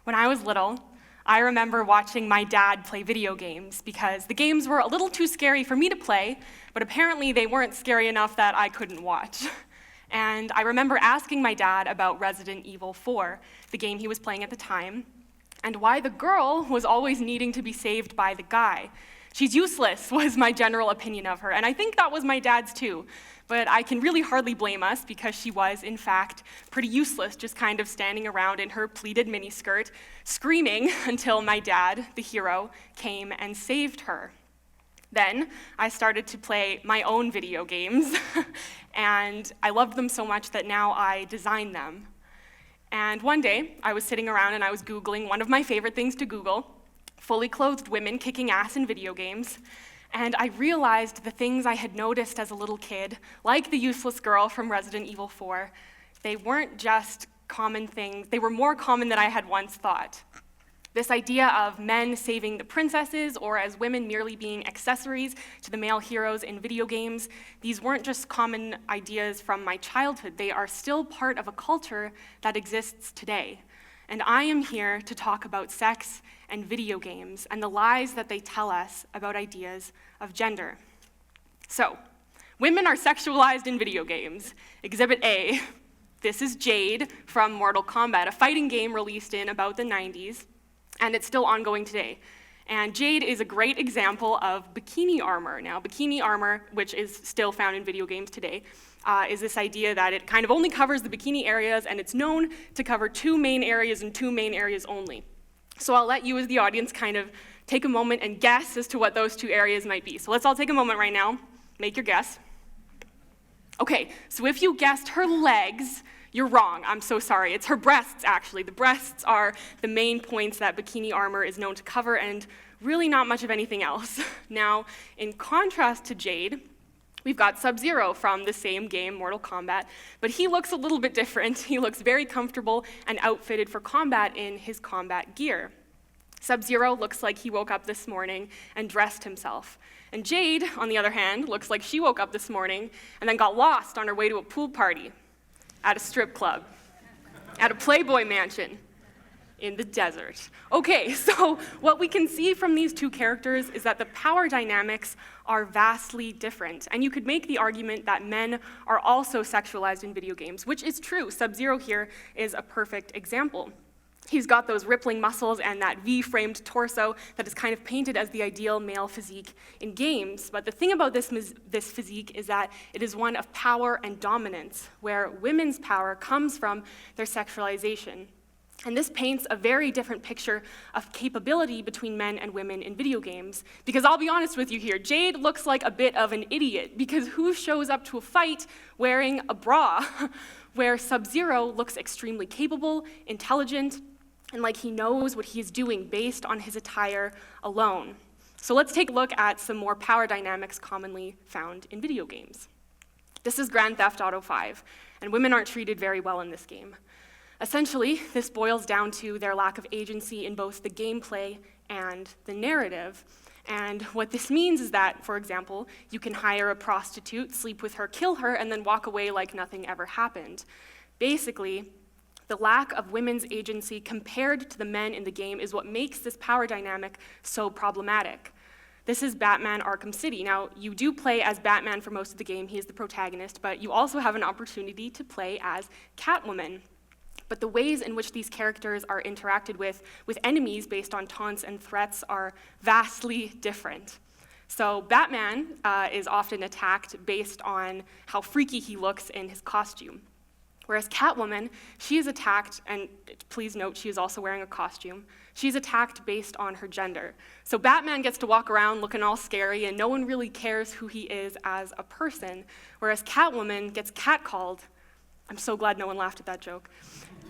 When I was little, I remember watching my dad play video games because the games were a little too scary for me to play, but apparently they weren't scary enough that I couldn't watch. And I remember asking my dad about Resident Evil 4, the game he was playing at the time, and why the girl was always needing to be saved by the guy. She's useless, was my general opinion of her, and I think that was my dad's too. But I can really hardly blame us because she was, in fact, pretty useless, just kind of standing around in her pleated miniskirt, screaming until my dad, the hero, came and saved her. Then I started to play my own video games, and I loved them so much that now I design them. And one day, I was sitting around and I was Googling one of my favorite things to Google, fully clothed women kicking ass in video games, and I realized the things I had noticed as a little kid, like the useless girl from Resident Evil 4, they weren't just common things, they were more common than I had once thought. This idea of men saving the princesses, or as women merely being accessories to the male heroes in video games, these weren't just common ideas from my childhood, they are still part of a culture that exists today. And I am here to talk about sex and video games and the lies that they tell us about ideas of gender. So, women are sexualized in video games. Exhibit A, this is Jade from Mortal Kombat, a fighting game released in about the 90s, and it's still ongoing today. And Jade is a great example of bikini armor. Now, bikini armor, which is still found in video games today, is this idea that it kind of only covers the bikini areas, and it's known to cover two main areas and two main areas only. So I'll let you as the audience kind of take a moment and guess as to what those two areas might be. So let's all take a moment right now, make your guess. Okay, so if you guessed her legs, you're wrong, I'm so sorry. It's her breasts, actually. The breasts are the main points that bikini armor is known to cover, and really not much of anything else. Now, in contrast to Jade, we've got Sub-Zero from the same game, Mortal Kombat, but he looks a little bit different. He looks very comfortable and outfitted for combat in his combat gear. Sub-Zero looks like he woke up this morning and dressed himself. And Jade, on the other hand, looks like she woke up this morning and then got lost on her way to a pool party, at a strip club, at a Playboy mansion, in the desert. Okay, so what we can see from these two characters is that the power dynamics are vastly different. And you could make the argument that men are also sexualized in video games, which is true. Sub-Zero here is a perfect example. He's got those rippling muscles and that V-framed torso that is kind of painted as the ideal male physique in games. But the thing about this physique is that it is one of power and dominance, where women's power comes from their sexualization. And this paints a very different picture of capability between men and women in video games. Because I'll be honest with you here, Jade looks like a bit of an idiot, because who shows up to a fight wearing a bra? Where Sub-Zero looks extremely capable, intelligent, and like he knows what he's doing based on his attire alone. So let's take a look at some more power dynamics commonly found in video games. This is Grand Theft Auto 5, and women aren't treated very well in this game. Essentially, this boils down to their lack of agency in both the gameplay and the narrative. And what this means is that, for example, you can hire a prostitute, sleep with her, kill her, and then walk away like nothing ever happened. Basically, the lack of women's agency compared to the men in the game is what makes this power dynamic so problematic. This is Batman Arkham City. Now, you do play as Batman for most of the game, he is the protagonist, but you also have an opportunity to play as Catwoman. But the ways in which these characters are interacted with enemies based on taunts and threats are vastly different. So Batman is often attacked based on how freaky he looks in his costume. Whereas Catwoman, she is attacked, and please note she is also wearing a costume, she's attacked based on her gender. So Batman gets to walk around looking all scary, and no one really cares who he is as a person, whereas Catwoman gets catcalled. I'm so glad no one laughed at that joke.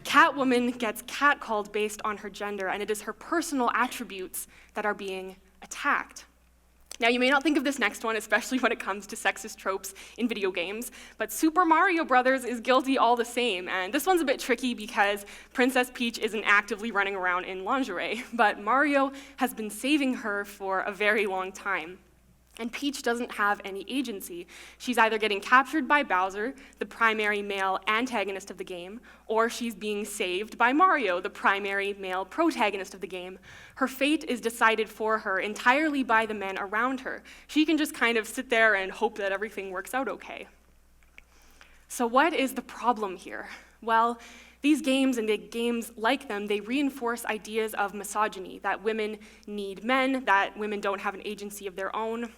Catwoman gets catcalled based on her gender, and it is her personal attributes that are being attacked. Now, you may not think of this next one, especially when it comes to sexist tropes in video games, but Super Mario Bros. Is guilty all the same. And this one's a bit tricky because Princess Peach isn't actively running around in lingerie, but Mario has been saving her for a very long time. And Peach doesn't have any agency. She's either getting captured by Bowser, the primary male antagonist of the game, or she's being saved by Mario, the primary male protagonist of the game. Her fate is decided for her entirely by the men around her. She can just kind of sit there and hope that everything works out okay. So what is the problem here? Well, these games and the games like them, they reinforce ideas of misogyny, that women need men, that women don't have an agency of their own,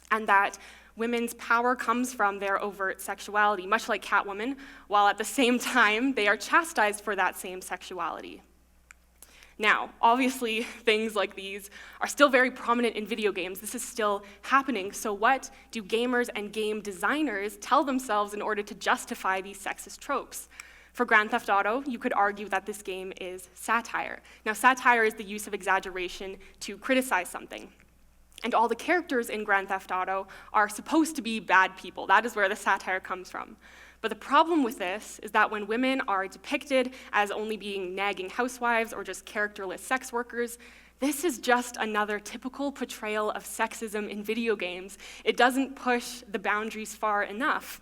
and that women's power comes from their overt sexuality, much like Catwoman, while at the same time they are chastised for that same sexuality. Now, obviously, things like these are still very prominent in video games. This is still happening. So what do gamers and game designers tell themselves in order to justify these sexist tropes? For Grand Theft Auto, you could argue that this game is satire. Now, satire is the use of exaggeration to criticize something. And all the characters in Grand Theft Auto are supposed to be bad people. That is where the satire comes from. But the problem with this is that when women are depicted as only being nagging housewives or just characterless sex workers, this is just another typical portrayal of sexism in video games. It doesn't push the boundaries far enough.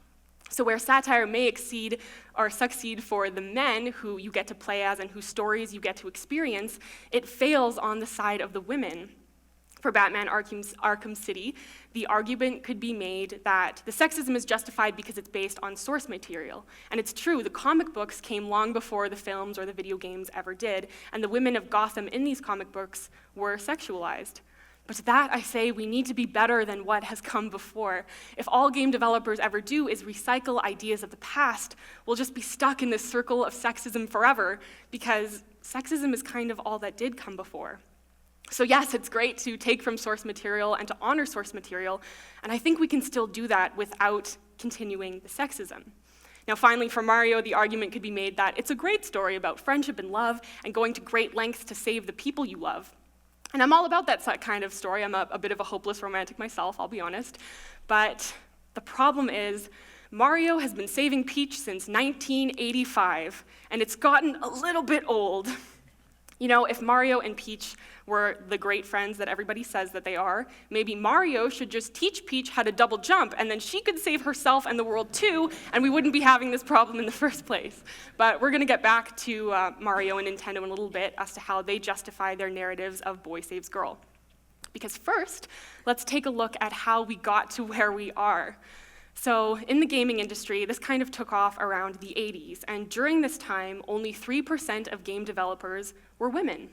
So where satire may exceed or succeed for the men who you get to play as and whose stories you get to experience, it fails on the side of the women. For Batman Arkham City, the argument could be made that the sexism is justified because it's based on source material. And it's true, the comic books came long before the films or the video games ever did, and the women of Gotham in these comic books were sexualized. But to that, I say we need to be better than what has come before. If all game developers ever do is recycle ideas of the past, we'll just be stuck in this circle of sexism forever, because sexism is kind of all that did come before. So yes, it's great to take from source material and to honor source material, and I think we can still do that without continuing the sexism. Now finally, for Mario, the argument could be made that it's a great story about friendship and love and going to great lengths to save the people you love. And I'm all about that kind of story. I'm a bit of a hopeless romantic myself, I'll be honest. But the problem is, Mario has been saving Peach since 1985, and it's gotten a little bit old. You know, if Mario and Peach were the great friends that everybody says that they are, maybe Mario should just teach Peach how to double jump, and then she could save herself and the world too, and we wouldn't be having this problem in the first place. But we're gonna get back to Mario and Nintendo in a little bit as to how they justify their narratives of boy saves girl. Because first, let's take a look at how we got to where we are. So in the gaming industry, this kind of took off around the 80s, and during this time, only 3% of game developers were women.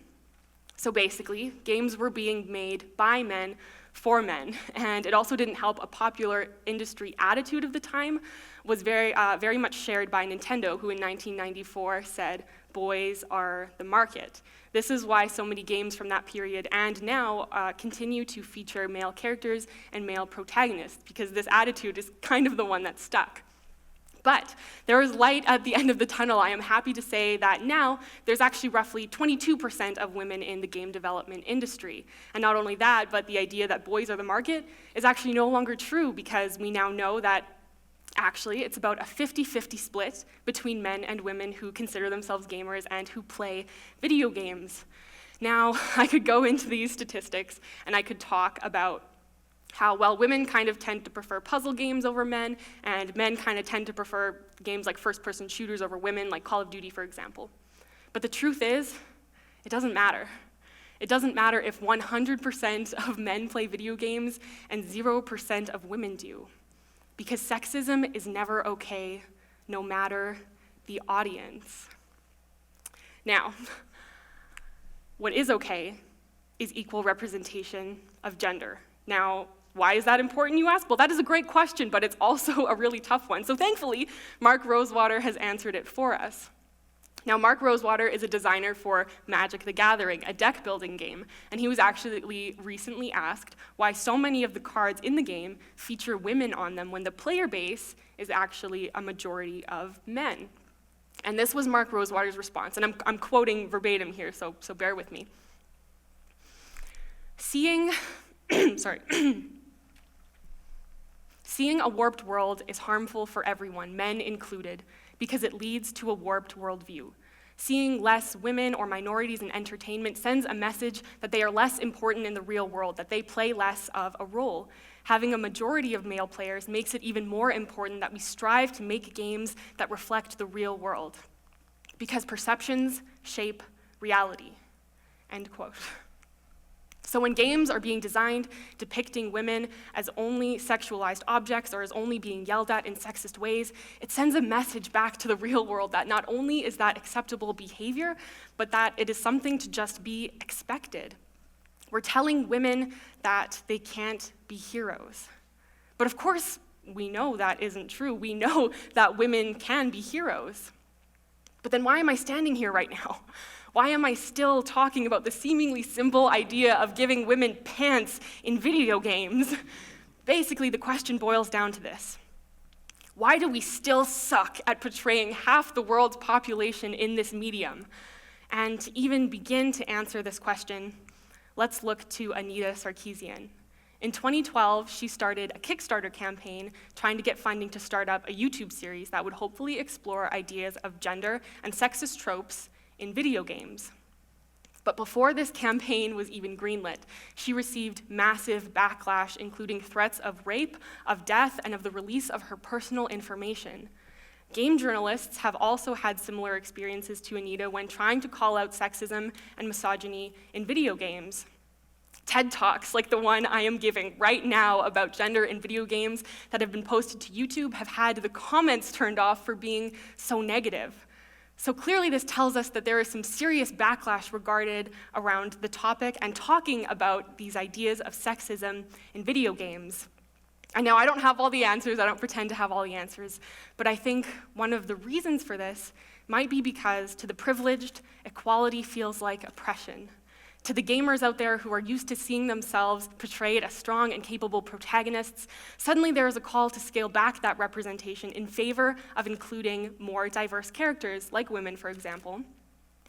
So basically, games were being made by men for men, and it also didn't help a popular industry attitude of the time was very much shared by Nintendo, who in 1994 said, "Boys are the market." This is why so many games from that period and now continue to feature male characters and male protagonists, because this attitude is kind of the one that stuck. But there is light at the end of the tunnel. I am happy to say that now there's actually roughly 22% of women in the game development industry. And not only that, but the idea that boys are the market is actually no longer true, because we now know that actually it's about a 50-50 split between men and women who consider themselves gamers and who play video games. Now, I could go into these statistics and I could talk about how, well, women kind of tend to prefer puzzle games over men, and men kind of tend to prefer games like first-person shooters over women, like Call of Duty, for example. But the truth is, it doesn't matter. It doesn't matter if 100% of men play video games and 0% of women do, because sexism is never okay, no matter the audience. Now, what is okay is equal representation of gender. Now, why is that important, you ask? Well, that is a great question, but it's also a really tough one. So thankfully, Mark Rosewater has answered it for us. Now, Mark Rosewater is a designer for Magic the Gathering, a deck-building game, and he was actually recently asked why so many of the cards in the game feature women on them when the player base is actually a majority of men. And this was Mark Rosewater's response, and I'm quoting verbatim here, so bear with me. Seeing a warped world is harmful for everyone, men included, because it leads to a warped worldview. Seeing less women or minorities in entertainment sends a message that they are less important in the real world, that they play less of a role. Having a majority of male players makes it even more important that we strive to make games that reflect the real world, because perceptions shape reality, end quote. So when games are being designed depicting women as only sexualized objects or as only being yelled at in sexist ways, it sends a message back to the real world that not only is that acceptable behavior, but that it is something to just be expected. We're telling women that they can't be heroes. But of course, we know that isn't true. We know that women can be heroes. But then why am I standing here right now? Why am I still talking about the seemingly simple idea of giving women pants in video games? Basically, the question boils down to this. Why do we still suck at portraying half the world's population in this medium? And to even begin to answer this question, let's look to Anita Sarkeesian. In 2012, she started a Kickstarter campaign trying to get funding to start up a YouTube series that would hopefully explore ideas of gender and sexist tropes in video games. But before this campaign was even greenlit, she received massive backlash, including threats of rape, of death, and of the release of her personal information. Game journalists have also had similar experiences to Anita when trying to call out sexism and misogyny in video games. TED Talks, like the one I am giving right now about gender in video games that have been posted to YouTube, have had the comments turned off for being so negative. So clearly this tells us that there is some serious backlash regarded around the topic and talking about these ideas of sexism in video games. And now I don't have all the answers, I don't pretend to have all the answers, but I think one of the reasons for this might be because to the privileged, equality feels like oppression. To the gamers out there who are used to seeing themselves portrayed as strong and capable protagonists, suddenly there is a call to scale back that representation in favor of including more diverse characters, like women, for example.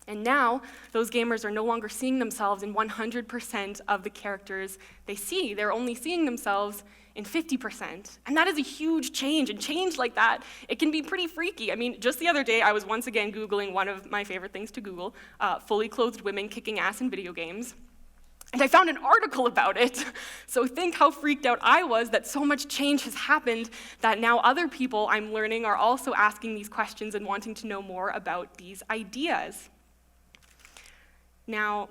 And now, those gamers are no longer seeing themselves in 100% of the characters they see. They're only seeing themselves in 50%. And that is a huge change, and change like that, it can be pretty freaky. I mean, just the other day, I was once again Googling one of my favorite things to Google, fully clothed women kicking ass in video games. And I found an article about it. So think how freaked out I was that so much change has happened that now other people I'm learning are also asking these questions and wanting to know more about these ideas. Now,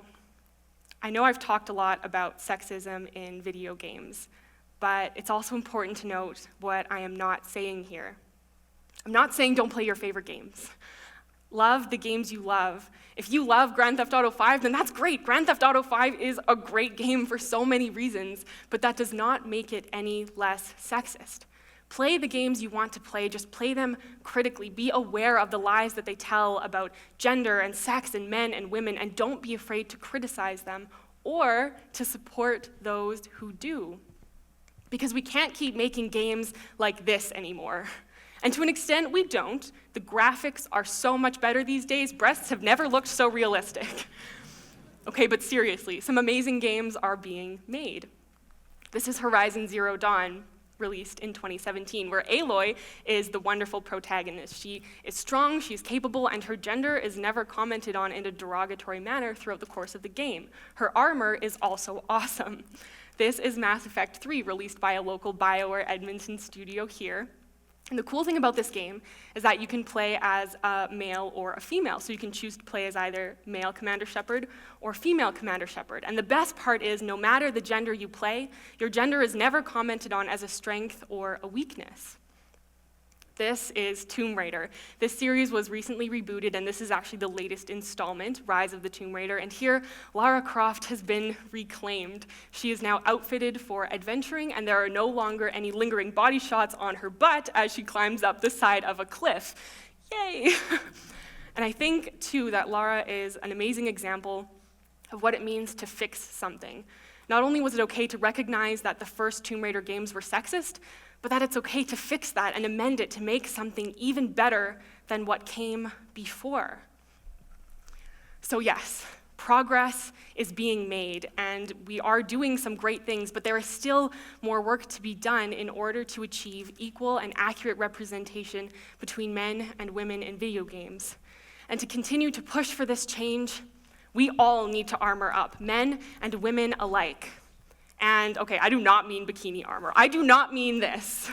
I know I've talked a lot about sexism in video games, but it's also important to note what I am not saying here. I'm not saying don't play your favorite games. Love the games you love. If you love Grand Theft Auto 5, then that's great. Grand Theft Auto 5 is a great game for so many reasons, but that does not make it any less sexist. Play the games you want to play, just play them critically. Be aware of the lies that they tell about gender and sex and men and women, and don't be afraid to criticize them or to support those who do. Because we can't keep making games like this anymore. And to an extent, we don't. The graphics are so much better these days. Breasts have never looked so realistic. Okay, but seriously, some amazing games are being made. This is Horizon Zero Dawn, released in 2017, where Aloy is the wonderful protagonist. She is strong, she's capable, and her gender is never commented on in a derogatory manner throughout the course of the game. Her armor is also awesome. This is Mass Effect 3, released by a local BioWare Edmonton studio here. And the cool thing about this game is that you can play as a male or a female, so you can choose to play as either male Commander Shepard or female Commander Shepard. And the best part is, no matter the gender you play, your gender is never commented on as a strength or a weakness. This is Tomb Raider. This series was recently rebooted, and this is actually the latest installment, Rise of the Tomb Raider. And here, Lara Croft has been reclaimed. She is now outfitted for adventuring, and there are no longer any lingering body shots on her butt as she climbs up the side of a cliff. Yay! And I think, too, that Lara is an amazing example of what it means to fix something. Not only was it okay to recognize that the first Tomb Raider games were sexist, but that it's okay to fix that and amend it to make something even better than what came before. So yes, progress is being made, and we are doing some great things, but there is still more work to be done in order to achieve equal and accurate representation between men and women in video games. And to continue to push for this change, we all need to armor up, men and women alike. And okay, I do not mean bikini armor. I do not mean this.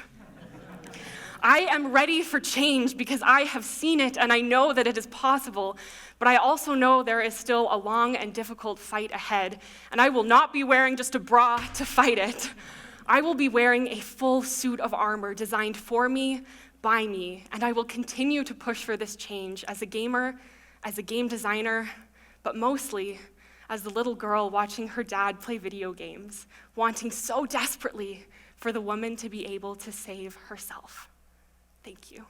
I am ready for change because I have seen it and I know that it is possible, but I also know there is still a long and difficult fight ahead, and I will not be wearing just a bra to fight it. I will be wearing a full suit of armor designed for me, by me, and I will continue to push for this change as a gamer, as a game designer, but mostly as the little girl watching her dad play video games, wanting so desperately for the woman to be able to save herself. Thank you.